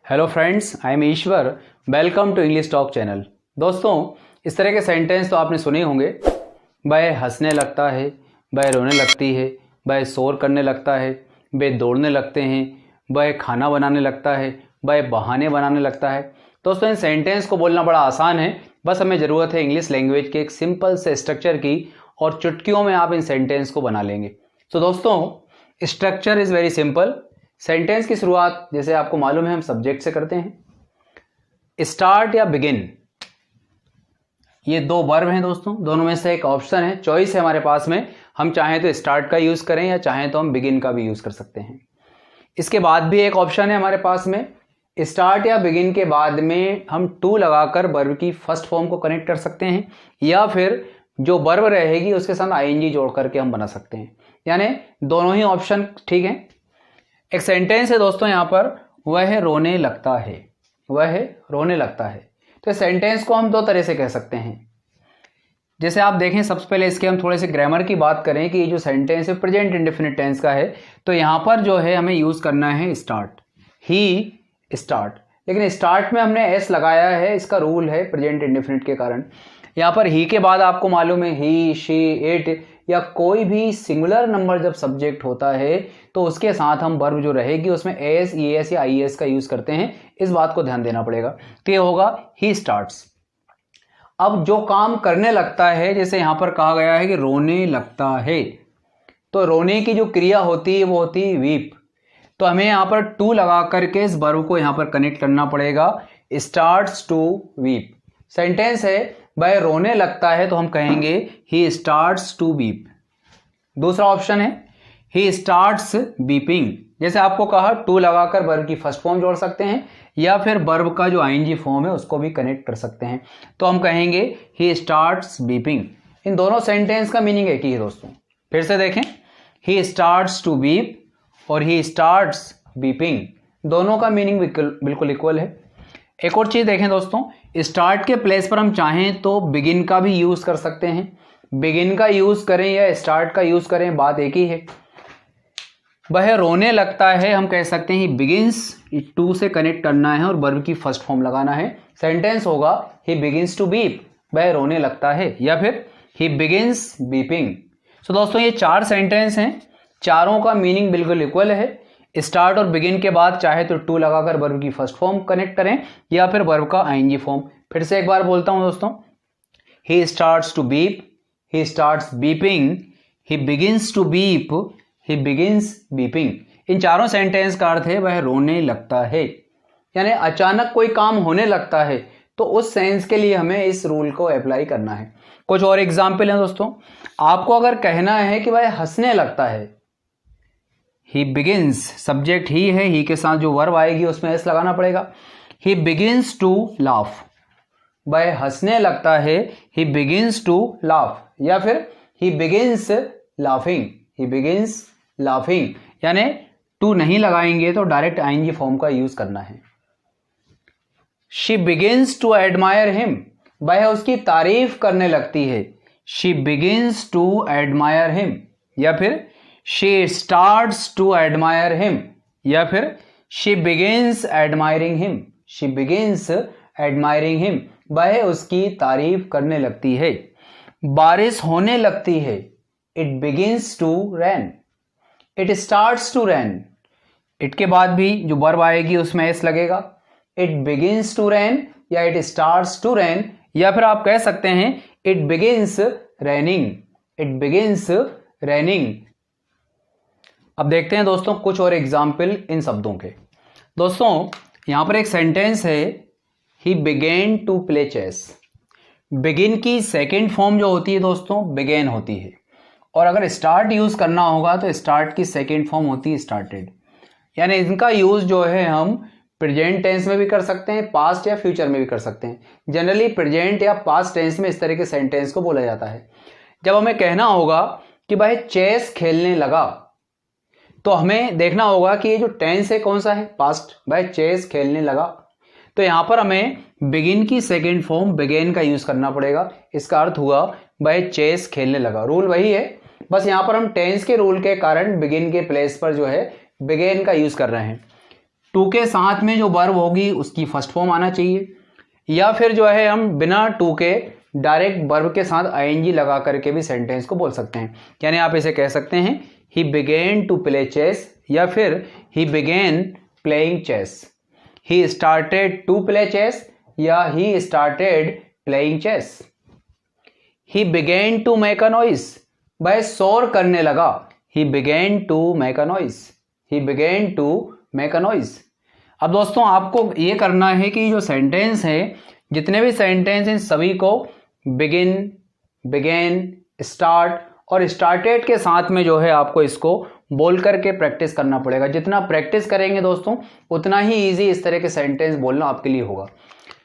Hello friends, I am Ishwar. Welcome to English talk channel. दोस्तों, इस तरह के सेंटेंस तो आपने सुने होंगे। वह हंसने लगता है, वह रोने लगती है, वह शोर करने लगता है, वे दौड़ने लगते हैं, वह खाना बनाने लगता है, वह बहाने बनाने लगता है। दोस्तों, इन सेंटेंस को बोलना बड़ा आसान है। बस हमें ज़रूरत है इंग्लिश लैंग्वेज के एक सिंपल से स्ट्रक्चर की, और चुटकियों में आप इन सेंटेंस को बना लेंगे। तो दोस्तों, structure is very simple. Sentence की शुरुआत जैसे आपको मालूम है हम सब्जेक्ट से करते हैं। स्टार्ट या बिगिन, ये दो वर्ब हैं दोस्तों। दोनों में से एक ऑप्शन है, चॉइस है हमारे पास में। हम चाहें तो स्टार्ट का यूज करें या चाहें तो हम बिगिन का भी यूज कर सकते हैं। इसके बाद भी एक ऑप्शन है हमारे पास में, स्टार्ट या बिगिन के बाद में हम टू लगाकर वर्ब की फर्स्ट फॉर्म को कनेक्ट कर सकते हैं, या फिर जो वर्ब रहेगी उसके साथ आईएनजी जोड़ करके हम बना सकते हैं। यानी दोनों ही ऑप्शन ठीक है। एक सेंटेंस है दोस्तों यहाँ पर, वह रोने लगता है, वह रोने लगता है। तो इस सेंटेंस को हम दो तरह से कह सकते हैं। जैसे आप देखें, सबसे पहले इसके हम थोड़े से ग्रामर की बात करें कि ये जो सेंटेंस है प्रेजेंट इंडेफिनिट टेंस का है, तो यहाँ पर जो है हमें यूज करना है स्टार्ट, ही स्टार्ट। लेकिन स्टार्ट में हमने एस लगाया है, इसका रूल है प्रेजेंट इंडेफिनिट के कारण। यहाँ पर ही के बाद आपको मालूम है ही, शी, इट या कोई भी सिंगुलर नंबर जब सब्जेक्ट होता है तो उसके साथ हम वर्ब जो रहेगी उसमें एस, ईएस या आईएस का यूज करते हैं। इस बात को ध्यान देना पड़ेगा। तो ये होगा ही स्टार्ट्स। अब जो काम करने लगता है, जैसे यहां पर कहा गया है कि रोने लगता है, तो रोने की जो क्रिया होती है वो होती है वीप। तो हमें यहां पर टू लगा करके इस वर्ब को यहां पर कनेक्ट करना पड़ेगा, स्टार्ट्स टू वीप। सेंटेंस है वह रोने लगता है, तो हम कहेंगे ही स्टार्ट्स टू वीप। दूसरा ऑप्शन है ही स्टार्ट्स वीपिंग। जैसे आपको कहा, टू लगाकर वर्ब की फर्स्ट फॉर्म जोड़ सकते हैं, या फिर वर्ब का जो आईएनजी फॉर्म है उसको भी कनेक्ट कर सकते हैं। तो हम कहेंगे ही स्टार्ट्स वीपिंग। इन दोनों सेंटेंस का मीनिंग एक ही है दोस्तों। फिर से देखें, ही स्टार्ट्स टू वीप और ही स्टार्ट्स वीपिंग, दोनों का मीनिंग बिल्कुल इक्वल है। एक और चीज देखें दोस्तों, स्टार्ट के प्लेस पर हम चाहें तो बिगिन का भी यूज कर सकते हैं। बिगिन का यूज करें या स्टार्ट का यूज करें, बात एक ही है। वह रोने लगता है, हम कह सकते हैं ही बिगिंस, टू से कनेक्ट करना है और वर्ब की फर्स्ट फॉर्म लगाना है। सेंटेंस होगा ही बिगिंस टू बीप, वह रोने लगता है, या फिर ही बिगिंस बीपिंग। सो दोस्तों, ये चार सेंटेंस हैं, चारों का मीनिंग बिल्कुल इक्वल है। स्टार्ट और बिगिन के बाद चाहे तो टू लगाकर वर्ब की फर्स्ट फॉर्म कनेक्ट करें, या फिर वर्ब का आईएनजी फॉर्म। फिर से एक बार बोलता हूं दोस्तों, he starts to beep, he starts beeping, he begins to beep, he begins beeping. इन चारों सेंटेंस का अर्थ है वह रोने लगता है। यानी अचानक कोई काम होने लगता है, तो उस सेंस के लिए हमें इस रूल को अप्लाई करना है। कुछ और एग्जाम्पल हैं दोस्तों। आपको अगर कहना है कि वह हंसने लगता है, ही बिगिंस, सब्जेक्ट ही है, ही के साथ जो वर्ब आएगी उसमें एस लगाना पड़ेगा। ही बिगिंस टू लाफ, वह हंसने लगता है, ही बिगिंस टू लाफ, या फिर he begins laughing, he begins laughing. यानी टू नहीं लगाएंगे तो डायरेक्ट आईएनजी फॉर्म का यूज करना है। She begins to admire him, वह उसकी तारीफ करने लगती है, she begins to admire him, या फिर she starts to admire him, या फिर she begins admiring him, she begins admiring him, वह उसकी तारीफ करने लगती है। बारिश होने लगती है, it begins to rain, it starts to rain, it के बाद भी जो वर्ब आएगी उसमें एस लगेगा। it begins to rain या it starts to rain, या फिर आप कह सकते हैं it begins raining, it begins raining। अब देखते हैं दोस्तों कुछ और एग्जाम्पल इन शब्दों के। दोस्तों, यहां पर एक सेंटेंस है, he began to play chess. Begin की सेकेंड फॉर्म जो होती है दोस्तों बिगेन होती है, और अगर स्टार्ट यूज करना होगा तो स्टार्ट की सेकेंड फॉर्म होती है स्टार्टेड। यानी इनका यूज जो है हम प्रेजेंट टेंस में भी कर सकते हैं, पास्ट या फ्यूचर में भी कर सकते हैं। जनरली प्रेजेंट या पास्ट टेंस में इस तरह के सेंटेंस को बोला जाता है। जब हमें कहना होगा कि भाई चेस खेलने लगा, तो हमें देखना होगा कि ये जो टेंस है कौन सा है, पास्ट। भाई चेस खेलने लगा, तो यहां पर हमें बिगिन की सेकेंड फॉर्म बिगेन का यूज करना पड़ेगा। इसका अर्थ हुआ भाई चेस खेलने लगा। रूल वही है, बस यहां पर हम टेंस के रूल के कारण बिगिन के प्लेस पर जो है बिगेन का यूज कर रहे हैं। टू के साथ में जो वर्ब होगी उसकी फर्स्ट फॉर्म आना चाहिए, या फिर जो है हम बिना टू के डायरेक्ट वर्ब के साथ आईएनजी लगा करके भी सेंटेंस को बोल सकते हैं। यानी आप इसे कह सकते हैं he began to play chess, या फिर he began playing chess, he started to play chess, या he started playing chess. He began to make a noise, वह शोर करने लगा, he began to make a noise, he began to make a noise. अब दोस्तों आपको ये करना है कि जो सेंटेंस है, जितने भी सेंटेंस इन सभी को बिगिन, बिगेन, स्टार्ट और स्टार्टेड के साथ में जो है आपको इसको बोल करके प्रैक्टिस करना पड़ेगा। जितना प्रैक्टिस करेंगे दोस्तों उतना ही इजी इस तरह के सेंटेंस बोलना आपके लिए होगा।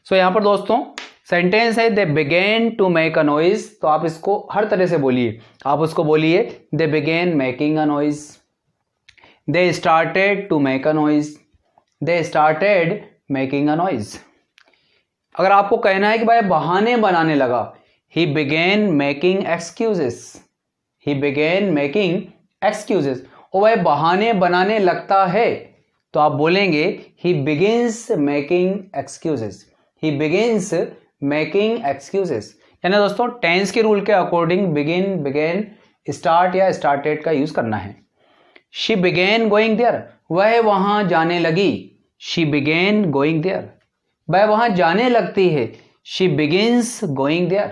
सो यहाँ पर दोस्तों सेंटेंस है they began to make a noise, तो आप इसको हर तरह से बोलिए। आप उसको बोलिए they began making a noise, they started to make a noise, they started making a noise. अगर आपको कहना है कि भाई बहाने बनाने लगा, he began making excuses, he began making excuses, और वह बहाने बनाने लगता है, तो आप बोलेंगे he begins making excuses, he begins making excuses. यानी दोस्तों टेंस के रूल के अकॉर्डिंग बिगिन, बिगेन, स्टार्ट या स्टार्टेड का यूज करना है। शी बिगेन गोइंग देयर, वह वहां जाने लगी, शी बिगेन गोइंग देयर, वह वहां जाने लगती है, she begins going there.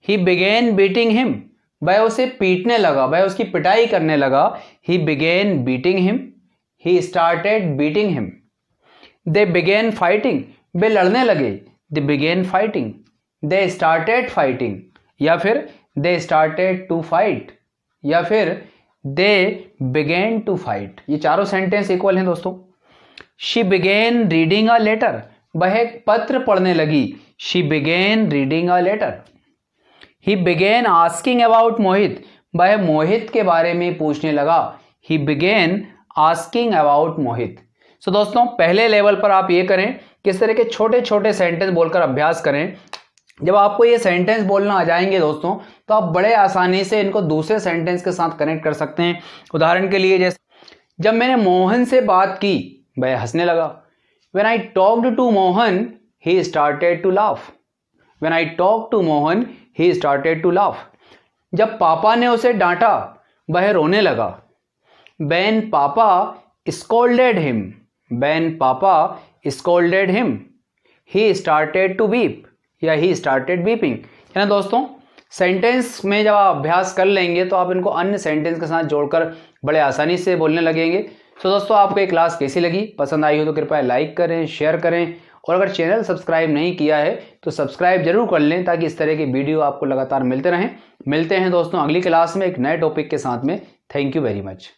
He began beating him, वह उसे पीटने लगा, वह उसकी पिटाई करने लगा, he began beating him, he started beating him. They began fighting, वे लड़ने लगे, they began fighting, they started fighting, या फिर दे स्टार्टेड टू फाइट, या फिर दे बिगेन टू फाइट। ये चारों सेंटेंस इक्वल हैं दोस्तों। She began reading a letter, वह एक पत्र पढ़ने लगी, she began reading a letter. He began asking about Mohit, वह मोहित के बारे में पूछने लगा, he began asking about Mohit. So दोस्तों पहले लेवल पर आप ये करें, किस तरह के छोटे छोटे सेंटेंस बोलकर अभ्यास करें। जब आपको ये सेंटेंस बोलना आ जाएंगे दोस्तों, तो आप बड़े आसानी से इनको दूसरे सेंटेंस के साथ कनेक्ट कर सकते हैं। उदाहरण के लिए जैसे जब मैंने मोहन से बात की, वह हंसने लगा। When I talked to Mohan, he started to laugh. When I talked to Mohan, he started to laugh. जब पापा ने उसे डांटा, वह रोने लगा। When पापा scolded him, when पापा scolded him, he started to weep, या he started weeping। है ना दोस्तों, सेंटेंस में जब आप अभ्यास कर लेंगे तो आप इनको अन्य सेंटेंस के साथ जोड़कर बड़े आसानी से बोलने लगेंगे। तो दोस्तों आपको ये क्लास कैसी लगी, पसंद आई हो तो कृपया लाइक करें, शेयर करें, और अगर चैनल सब्सक्राइब नहीं किया है तो सब्सक्राइब जरूर कर लें, ताकि इस तरह की वीडियो आपको लगातार मिलते रहें। मिलते हैं दोस्तों अगली क्लास में एक नए टॉपिक के साथ में। Thank you very much.